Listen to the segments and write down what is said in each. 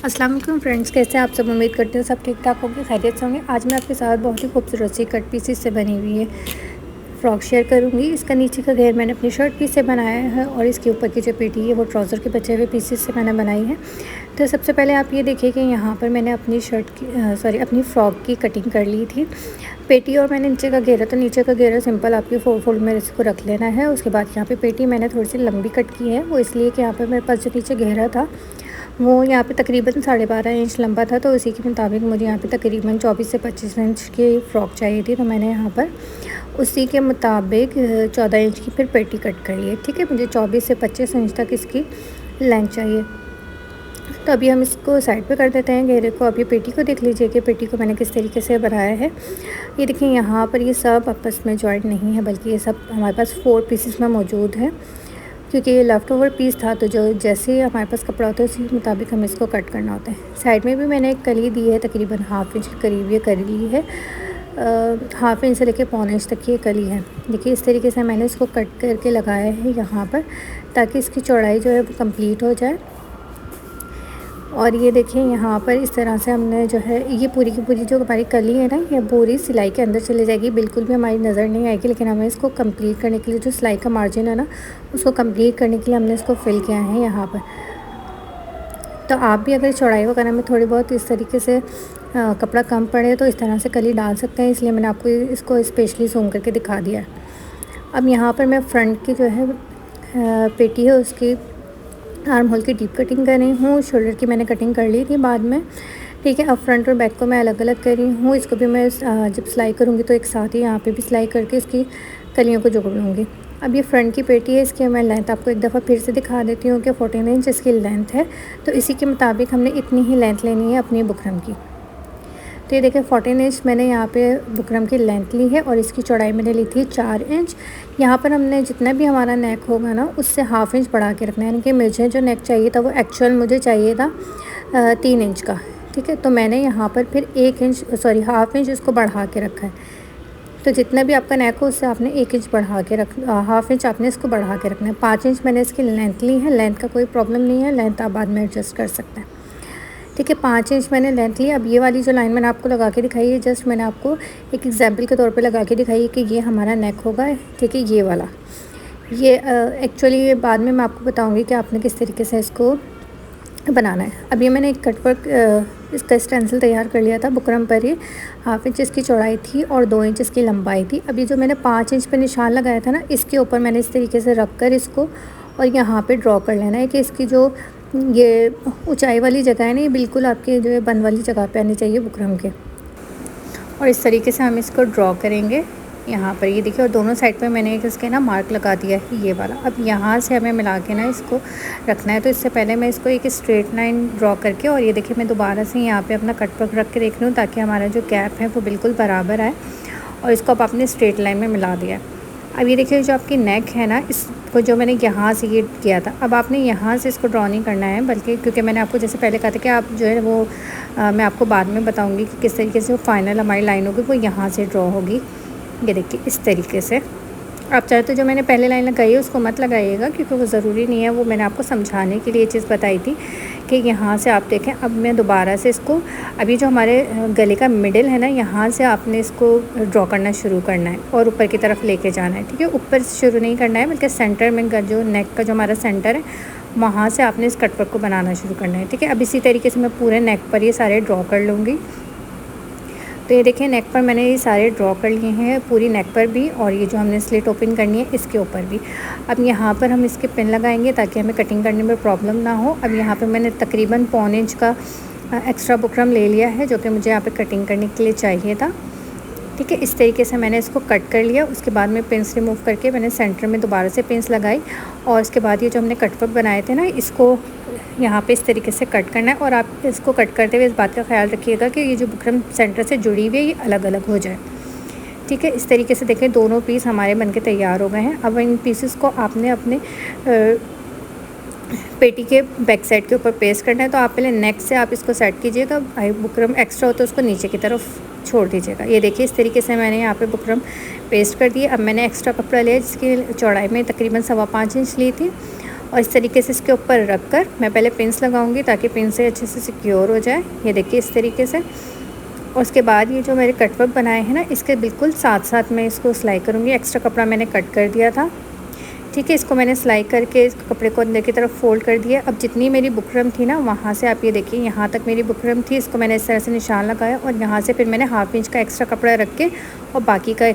अस्सलाम वालेकुम फ्रेंड्स, कैसे आप सब। उम्मीद करते हैं सब ठीक ठाक होंगे, खैरियत से होंगे। आज मैं आपके साथ बहुत ही खूबसूरत सी कट पीसीस से बनी हुई है फ़्रॉक शेयर करूंगी। इसका नीचे का घेर मैंने अपनी शर्ट पीस से बनाया है और इसके ऊपर की जो पेटी है वो ट्राउज़र के बचे हुए पीसेस से मैंने बनाई है। तो सबसे पहले आप ये देखिए कि यहाँ पर मैंने अपनी अपनी फ़्रॉक की कटिंग कर ली थी। पेटी और मैंने नीचे का घेरा, तो नीचे का घेरा सिंपल आपकी 4 फोल्ड में इसको रख लेना है। उसके बाद यहाँ पे पेटी मैंने थोड़ी सी लंबी कट की है, वो इसलिए कि यहाँ पर मेरे पास जो नीचे घेरा था वो यहाँ पे तकरीबन 12.5 इंच लंबा था, तो उसी के मुताबिक मुझे यहाँ पे तकरीबन 24 से 25 इंच की फ़्रॉक चाहिए थी। तो मैंने यहाँ पर उसी के मुताबिक 14 इंच की फिर पेटी कट कर ली है। ठीक है, मुझे 24 से 25 इंच तक इसकी लेंथ चाहिए। तो अभी हम इसको साइड पे कर देते हैं घेरे को। अब ये पेटी को देख लीजिए कि पेटी को मैंने किस तरीके से बनाया है। ये देखिए यहाँ पर ये सब आपस में जॉइंट नहीं है, बल्कि ये सब हमारे पास 4 पीसेस में मौजूद है, क्योंकि ये लेफ़्ट ओवर पीस था। तो जो जैसे हमारे पास कपड़ा होता है उसी के मुताबिक हमें इसको कट करना होता है। साइड में भी मैंने एक कली दी है, तकरीबन 1/2 इंच के करीब ये कली ली है। 1/2 इंच से लेकर 1/4 इंच तक ये कली है। देखिए इस तरीके से मैंने इसको कट करके लगाया है यहाँ पर, ताकि इसकी चौड़ाई जो है वो कंप्लीट हो जाए। और ये देखिए यहाँ पर इस तरह से हमने जो है ये पूरी की पूरी जो हमारी कली है ना, ये पूरी सिलाई के अंदर चली जाएगी, बिल्कुल भी हमारी नज़र नहीं आएगी। लेकिन हमें इसको कंप्लीट करने के लिए जो सिलाई का मार्जिन है ना, उसको कंप्लीट करने के लिए हमने इसको फिल किया है यहाँ पर। तो आप भी अगर चौड़ाई वगैरह में थोड़ी बहुत इस तरीके से कपड़ा कम पड़े तो इस तरह से कली डाल सकते हैं, इसलिए मैंने आपको इसको स्पेशली ज़ूम करके दिखा दिया है। अब यहाँ पर मैं फ्रंट की जो है पेटी है उसकी आर्म होल की डीप कटिंग कर रही हूँ। शोल्डर की मैंने कटिंग कर ली थी बाद में। ठीक है, अब फ्रंट और बैक को मैं अलग अलग कर रही हूँ। इसको भी मैं जब सिलाई करूँगी तो एक साथ ही यहाँ पे भी सिलाई करके इसकी कलियों को जोड़ लूँगी। अब ये फ्रंट की पेटी है, इसकी मैं लेंथ आपको एक दफ़ा फिर से दिखा देती हूँ कि 14 इंच इसकी लेंथ है। तो इसी के मुताबिक हमने इतनी ही लेंथ लेनी है अपनी बुकरम की। तो ये देखिए 14 इंच मैंने यहाँ पे बुकरम की लेंथ ली है और इसकी चौड़ाई मैंने ली थी 4 इंच। यहाँ पर हमने जितना भी हमारा नेक होगा ना, उससे 1/2 इंच बढ़ा के रखना है। यानी कि मुझे जो नेक चाहिए था वो एक्चुअल मुझे चाहिए था 3 इंच का। ठीक है, तो मैंने यहाँ पर फिर 1/2 इंच इसको बढ़ा के रखा है। तो जितना भी आपका नेक हो उससे आपने 1 इंच बढ़ा के 1/2 इंच आपने इसको बढ़ा के रखना है। 5 इंच मैंने इसकी लेंथ ली है। लेंथ का कोई प्रॉब्लम नहीं है, लेंथ आप बाद में एडजस्ट कर सकते हैं। ठीक है, 5 इंच मैंने लेंथ ली। अब ये वाली जो लाइन मैंने आपको लगा के दिखाई है, जस्ट मैंने आपको एक एग्जांपल के तौर पे लगा के दिखाई है कि ये हमारा नेक होगा। ठीक है, ये वाला ये एक्चुअली ये बाद में मैं आपको बताऊंगी कि आपने किस तरीके से इसको बनाना है। अब ये मैंने एक कट वर्क इसका स्टेंसिल तैयार कर लिया था बुकरम पर ही। 1/2 इंच इसकी चौड़ाई थी और 2 इंच इसकी लंबाई थी। अब ये जो मैंने 5 इंच पे निशान लगाया था ना, इसके ऊपर मैंने इस तरीके से रख कर इसको और यहाँ पे ड्रॉ कर लेना है कि इसकी जो ये ऊंचाई वाली जगह है ना, ये बिल्कुल आपके जो है बंद वाली जगह पे आनी चाहिए बुकरम के। और इस तरीके से हम इसको ड्रॉ करेंगे यहाँ पर। ये देखिए, और दोनों साइड पे मैंने एक इसके ना मार्क लगा दिया है ये वाला। अब यहाँ से हमें मिला के ना इसको रखना है। तो इससे पहले मैं इसको एक स्ट्रेट लाइन ड्रॉ करके, और ये देखिए मैं दोबारा से यहाँ पे अपना कट वर्क रख के देख रही हूँ ताकि हमारा जो गैप है वो बिल्कुल बराबर आए। और इसको अब आपने स्ट्रेट लाइन में मिला दिया। अब ये देखिए जो आपकी नेक है ना, इसको जो मैंने यहाँ से ये किया था, अब आपने यहाँ से इसको ड्रॉ नहीं करना है, बल्कि क्योंकि मैंने आपको जैसे पहले कहा था कि आप जो है वो मैं आपको बाद में बताऊँगी कि किस तरीके से वो फाइनल हमारी लाइन होगी, वो यहाँ से ड्रॉ होगी। ये देखिए इस तरीके से। आप चाहे तो जो मैंने पहले लाइन लगाई है उसको मत लगाइएगा, क्योंकि वो ज़रूरी नहीं है। वो मैंने आपको समझाने के लिए ये चीज़ बताई थी कि यहाँ से आप देखें। अब मैं दोबारा से इसको, अभी जो हमारे गले का मिडिल है ना, यहाँ से आपने इसको ड्रॉ करना शुरू करना है और ऊपर की तरफ लेके जाना है। ठीक है, ऊपर से शुरू नहीं करना है, बल्कि सेंटर में जो नेक का जो हमारा सेंटर है वहाँ से आपने इस कटवर्क को बनाना शुरू करना है। ठीक है, अब इसी तरीके से मैं पूरे नेक पर ये सारे ड्रॉ कर लूँगी। तो ये देखिए नेक पर मैंने ये सारे ड्रॉ कर लिए हैं, पूरी नेक पर भी, और ये जो हमने स्लिट ओपन करनी है इसके ऊपर भी। अब यहाँ पर हम इसके पिन लगाएंगे ताकि हमें कटिंग करने में प्रॉब्लम ना हो। अब यहाँ पर मैंने तकरीबन 1/4 इंच का एक्स्ट्रा बुकरम ले लिया है, जो कि मुझे यहाँ पे कटिंग करने के लिए चाहिए था। ठीक है, इस तरीके से मैंने इसको कट कर लिया। उसके बाद में पिन्स रिमूव करके मैंने सेंटर में दोबारा से पिन्स लगाई, और उसके बाद ये जो हमने कटवर्क बनाए थे ना, इसको यहाँ पे इस तरीके से कट करना है। और आप इसको कट करते हुए इस बात का ख्याल रखिएगा कि ये जो बुकरम सेंटर से जुड़ी हुई है ये अलग अलग हो जाए। ठीक है, इस तरीके से देखें दोनों पीस हमारे बनके तैयार हो गए हैं। अब इन पीसेस को आपने अपने पेटी के बैक साइड के ऊपर पेस्ट करना है। तो आप पहले नेक से आप इसको सेट कीजिएगा, बुकरम एक्स्ट्रा हो तो उसको नीचे की तरफ छोड़ दीजिएगा। ये देखिए इस तरीके से मैंने यहाँ पे बुकरम पेस्ट कर दिए। अब मैंने एक्स्ट्रा कपड़ा लिया जिसकी चौड़ाई में तकरीबन 5.25 इंच ली थी, और इस तरीके से इसके ऊपर रख कर मैं पहले पिन्स लगाऊंगी ताकि पिन से अच्छे से सिक्योर हो जाए। ये देखिए इस तरीके से। और उसके बाद ये जो मेरे कटवर्क बनाए हैं ना, इसके बिल्कुल साथ साथ मैं इसको सिलाई करूँगी। एक्स्ट्रा कपड़ा मैंने कट कर दिया था, ठीक है। इसको मैंने सिलाई करके इस कपड़े को अंदर की तरफ फ़ोल्ड कर दिया। अब जितनी मेरी बुकरम थी ना, वहाँ से आप ये देखिए यहाँ तक मेरी बुकरम थी, इसको मैंने इस तरह से निशान लगाया और यहाँ से फिर मैंने हाफ इंच का एक्स्ट्रा कपड़ा रख के और बाकी का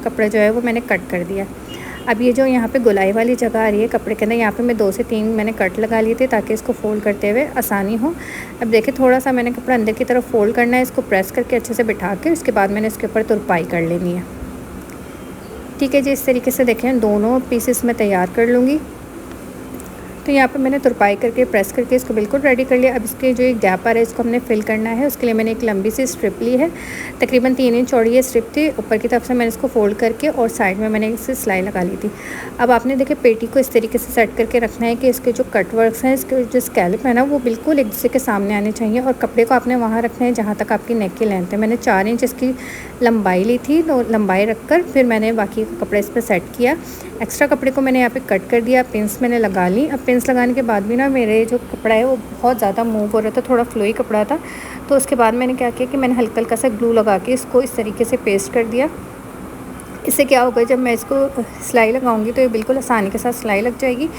कपड़ा जो है वो मैंने कट कर दिया। अब ये जो यहाँ पे गोलाई वाली जगह आ रही है कपड़े के अंदर, यहाँ पे मैं 2 से 3 मैंने कट लगा लिए थे ताकि इसको फ़ोल्ड करते हुए आसानी हो। अब देखिए थोड़ा सा मैंने कपड़ा अंदर की तरफ फ़ोल्ड करना है, इसको प्रेस करके अच्छे से बिठा के उसके बाद मैंने इसके ऊपर तुरपाई कर लेनी है, ठीक है जी। इस तरीके से देखें दोनों पीसेस मैं तैयार कर लूँगी। तो यहाँ पे मैंने तुरपाई करके प्रेस करके इसको बिल्कुल रेडी कर लिया। अब इसके जो एक गैप आ रहा है इसको हमने फिल करना है। उसके लिए मैंने एक लंबी सी स्ट्रिप ली है, तकरीबन 3 इंच चौड़ी ये स्ट्रिप थी। ऊपर की तरफ से मैंने इसको फोल्ड करके और साइड में मैंने इसे सिलाई लगा ली थी। अब आपने देखे पेटी को इस तरीके से सेट करके रखना है कि इसके जो कट वर्क्स हैं, इसके जो स्कैल्प है ना, वो बिल्कुल एक दूसरे के सामने आने चाहिए और कपड़े को आपने वहाँ रखना है जहाँ तक आपकी नेक की लेंथ है। मैंने 4 इंच इसकी लंबाई ली थी, तो लंबाई रखकर फिर मैंने बाकी का कपड़ा इस पर सेट किया। एक्स्ट्रा कपड़े को मैंने यहाँ पे कट कर दिया, पिन्स मैंने लगा ली। अब पिन्स लगाने के बाद भी ना मेरे जो कपड़ा है वो बहुत ज़्यादा मूव हो रहा था, थोड़ा फ्लोई कपड़ा था। तो उसके बाद मैंने क्या किया कि मैंने हल्का हल्का सा ग्लू लगा के इसको इस तरीके से पेस्ट कर दिया। इससे क्या होगा, जब मैं इसको सिलाई लगाऊंगी तो ये बिल्कुल आसानी के साथ सिलाई लग जाएगी,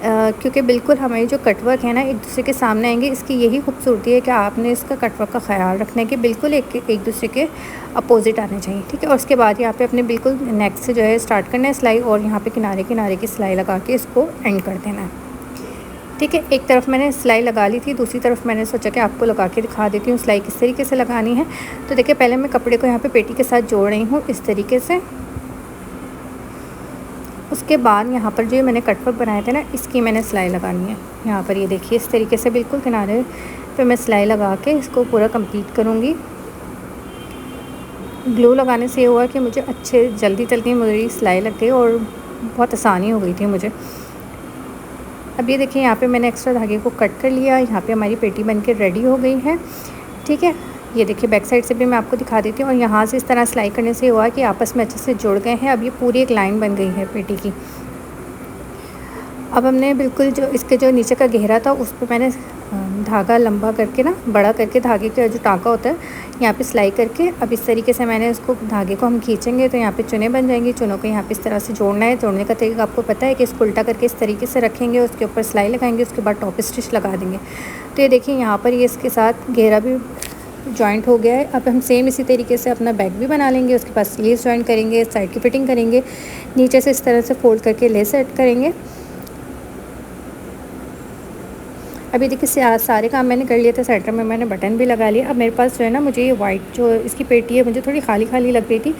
क्योंकि बिल्कुल हमारी जो कटवर्क है ना एक दूसरे के सामने आएंगे। इसकी यही खूबसूरती है कि आपने इसका कटवर्क का ख्याल रखना है कि बिल्कुल एक दूसरे के अपोजिट आने चाहिए, ठीक है। और उसके बाद यहाँ पे अपने बिल्कुल नेक से जो है स्टार्ट करना है सिलाई और यहाँ पे किनारे किनारे की सिलाई लगा के इसको एंड कर देना है, ठीक है। एक तरफ मैंने सिलाई लगा ली थी, दूसरी तरफ मैंने सोचा कि आपको लगा के दिखा देती हूँ सिलाई किस तरीके से लगानी है। तो देखिए पहले मैं कपड़े को यहाँ पे पेटी के साथ जोड़ रही हूँ इस तरीके से। उसके बाद यहाँ पर जो मैंने कटवर्क बनाए थे ना, इसकी मैंने सिलाई लगानी है। यहाँ पर ये देखिए इस तरीके से बिल्कुल किनारे पे मैं सिलाई लगा के इसको पूरा कंप्लीट करूँगी। ग्लू लगाने से ये हुआ कि मुझे जल्दी मेरी सिलाई लग गई और बहुत आसानी हो गई थी मुझे। अब ये देखिए यहाँ पे मैंने एक्स्ट्रा धागे को कट कर लिया। यहाँ पे हमारी पेटी बनके रेडी हो गई है, ठीक है। ये देखिए बैक साइड से भी मैं आपको दिखा देती हूँ। और यहाँ से इस तरह सिलाई करने से हुआ कि आपस में अच्छे से जुड़ गए हैं। अब ये पूरी एक लाइन बन गई है पेटी की। अब हमने बिल्कुल जो इसके जो नीचे का घेरा था उस पर मैंने धागा लंबा करके ना, बड़ा करके धागे का जो टाँका होता है यहाँ पे सिलाई करके, अब इस तरीके से मैंने उसको धागे को हम खींचेंगे तो यहाँ पे चुने बन जाएंगी। चुनों को यहाँ पे इस तरह से जोड़ना है। जोड़ने का तरीका आपको पता है कि इसको उल्टा करके इस तरीके से रखेंगे, उसके ऊपर सिलाई लगाएंगे, उसके बाद टॉप स्टिच लगा देंगे। तो ये देखिए यहाँ पर ये इसके साथ घेरा भी जॉइंट हो गया है। अब हम सेम इसी तरीके से अपना बैग भी बना लेंगे। उसके बाद स्लीव्स जॉइंट करेंगे, साइड की फिटिंग करेंगे, नीचे से इस तरह से फोल्ड करके लेस सेट करेंगे। अभी देखिए सारे काम मैंने कर लिए थे। सेंटर में मैंने बटन भी लगा लिया। अब मेरे पास जो है ना, मुझे ये वाइट जो इसकी पेटी है मुझे थोड़ी खाली खाली लग रही थी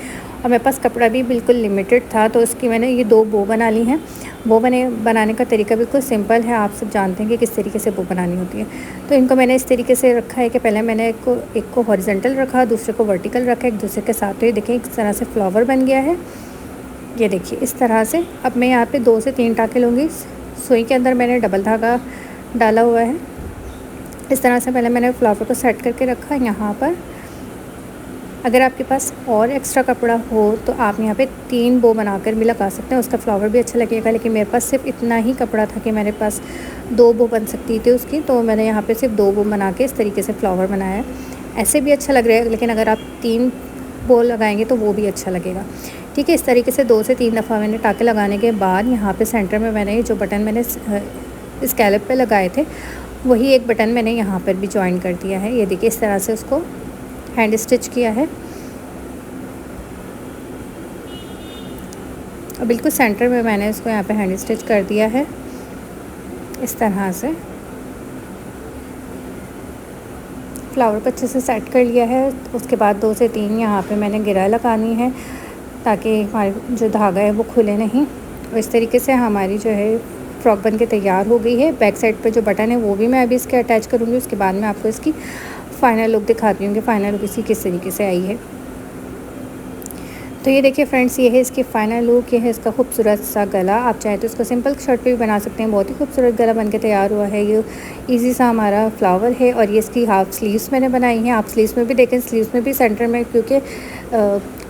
और मेरे पास कपड़ा भी बिल्कुल लिमिटेड था, तो इसकी मैंने ये 2 बो बना ली हैं। बो बनाने का तरीका बिल्कुल सिंपल है, आप सब जानते हैं कि किस तरीके से बो बनानी होती है। तो इनको मैंने इस तरीके से रखा है कि पहले मैंने एक को हॉरिजॉन्टल रखा, दूसरे को वर्टिकल रखा एक दूसरे के साथ। तो ये देखिए इस तरह से फ्लावर बन गया है, ये देखिए इस तरह से। अब मैं यहाँ पे 2 से 3 टाँके लूँगी। सुई के अंदर मैंने डबल धागा डाला हुआ है। इस तरह से पहले मैंने फ्लावर को सेट करके रखा। यहाँ पर अगर आपके पास और एक्स्ट्रा कपड़ा हो तो आप यहाँ पे 3 बो बनाकर भी लगा सकते हैं, उसका फ्लावर भी अच्छा लगेगा। लेकिन मेरे पास सिर्फ इतना ही कपड़ा था कि मेरे पास 2 बो बन सकती थी उसकी, तो मैंने यहाँ पे सिर्फ 2 बो बना के इस तरीके से फ्लावर बनाया है। ऐसे भी अच्छा लग रहा है, लेकिन अगर आप 3 बो लगाएंगे तो वो भी अच्छा लगेगा, ठीक है। इस तरीके से 2 से 3 दफ़ा मैंने टाँके लगाने के बाद यहाँ पे सेंटर में मैंने जो बटन मैंने स्कैलप पे लगाए थे वही एक बटन मैंने यहाँ पर भी ज्वाइन कर दिया है। ये देखिए इस तरह से उसको हैंड स्टिच किया है और बिल्कुल सेंटर में मैंने इसको यहाँ पे हैंड स्टिच कर दिया है इस तरह से। फ्लावर को अच्छे से सेट कर लिया है। उसके बाद 2 से 3 यहाँ पे मैंने गिराई लगानी है ताकि हमारी जो धागा है वो खुले नहीं। और इस तरीके से हमारी जो है फ्रॉक बन के तैयार हो गई है। बैक साइड पे जो बटन है वो भी मैं अभी इसके अटैच करूँगी। उसके बाद मैं आपको इसकी फ़ाइनल लुक दिखाती हूँ कि फ़ाइनल लुक इसकी किस तरीके से आई है। तो ये देखिए फ्रेंड्स, ये है इसकी फ़ाइनल लुक, ये है इसका खूबसूरत सा गला। आप चाहें तो इसको सिंपल शर्ट पे भी बना सकते हैं। बहुत ही खूबसूरत गला बन के तैयार हुआ है। ये इजी सा हमारा फ्लावर है और ये इसकी हाफ़ स्लीव्स मैंने बनाई हैं। आप स्लीव्स में भी देखें, स्लीव्स में भी सेंटर में क्योंकि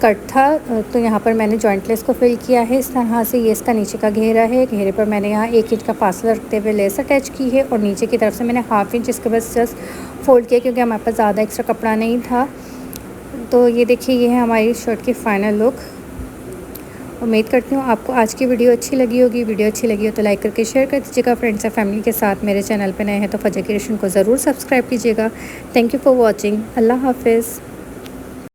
कट था तो यहाँ पर मैंने जॉइंटलेस को फिल किया है इस तरह से। ये इसका नीचे का घेरा है। घेरे पर मैंने यहाँ 1 इंच का फासला रखते हुए लेस अटैच की है और नीचे की तरफ से मैंने ½ इंच इसके बस जस्ट फोल्ड किया क्योंकि हमारे पास ज़्यादा एक्स्ट्रा कपड़ा नहीं था। तो ये देखिए, ये है हमारी शर्ट की फ़ाइनल लुक। उम्मीद करती हूँ आपको आज की वीडियो अच्छी लगी होगी। वीडियो अच्छी लगी हो तो लाइक करके शेयर कर दीजिएगा फ्रेंड्स और फैमिली के साथ। मेरे चैनल पे नए हैं तो फजर क्रिएशन को ज़रूर सब्सक्राइब कीजिएगा। Thank you for watching. अल्लाह हाफिज़।